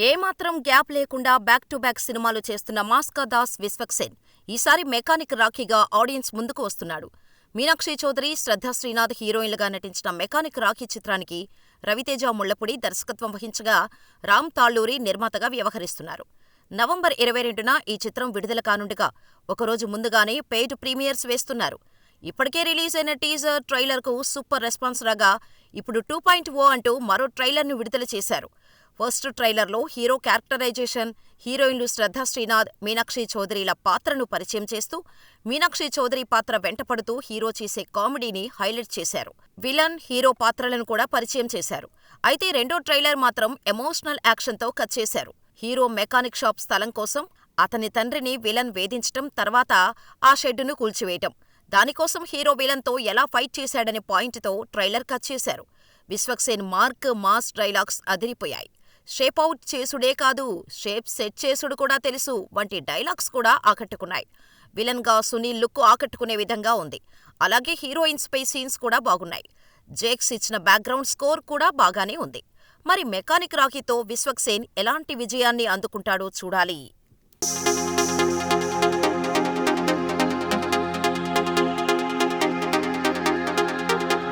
ఏమాత్రం గ్యాప్ లేకుండా back to back సినిమాలు చేస్తున్న మాస్కా దాస్ విశ్వక్సేన్ ఈసారి మెకానిక్ రాఖీగా ఆడియన్స్ ముందుకు వస్తున్నాడు. మీనాక్షి చౌదరి, శ్రద్ధా శ్రీనాథ్ హీరోయిన్లుగా నటించిన మెకానిక్ రాఖీ చిత్రానికి రవితేజ ముళ్లపూడి దర్శకత్వం వహించగా రామ్ తాళ్లూరి నిర్మాతగా వ్యవహరిస్తున్నారు. నవంబర్ 22న ఈ చిత్రం విడుదల కానుండగా ఒకరోజు ముందుగానే పెయిడ్ ప్రీమియర్స్ వేస్తున్నారు. ఇప్పటికే రిలీజ్ అయిన టీజర్, ట్రైలర్కు సూపర్ రెస్పాన్స్ రాగా ఇప్పుడు 2.0 అంటూ మరో ట్రైలర్ను విడుదల చేశారు. ఫస్ట్ ట్రైలర్లో హీరో క్యారెక్టరైజేషన్, హీరోయిన్లు శ్రద్ధా శ్రీనాథ్, మీనాక్షి చౌదరిల పాత్రను పరిచయం చేస్తూ మీనాక్షి చౌదరి పాత్ర వెంటపడుతూ హీరో చేసే కామెడీని హైలైట్ చేశారు. విలన్, హీరో పాత్రలను కూడా పరిచయం చేశారు. అయితే రెండో ట్రైలర్ మాత్రం ఎమోషనల్ యాక్షన్తో కట్ చేశారు. హీరో మెకానిక్ షాప్ స్థలం కోసం అతని తండ్రిని విలన్ వేధించటం, తర్వాత ఆ షెడ్డును కూల్చివేయటం, దానికోసం హీరో విలన్తో ఎలా ఫైట్ చేశాడనే పాయింట్తో ట్రైలర్ కట్ చేశారు. విశ్వక్సేన్ మార్క్, మాస్ డైలాగ్స్ అదిరిపోయాయి. షేప్ అవుట్ చేసుడే కాదు, షేప్ సెట్ చేసుడు కూడా తెలుసు వంటి డైలాగ్స్ కూడా ఆకట్టుకున్నాయి. విలన్ గా సునీల్ లుక్ ఆకట్టుకునే విధంగా ఉంది. అలాగే హీరోయిన్స్ పై సీన్స్ కూడా బాగున్నాయి. జేక్స్ ఇచ్చిన బ్యాక్గ్రౌండ్ స్కోర్ కూడా బాగానే ఉంది. మరి మెకానిక్ రాఖీతో విశ్వక్సేన్ ఎలాంటి విజయాన్ని అందుకుంటాడో చూడాలి.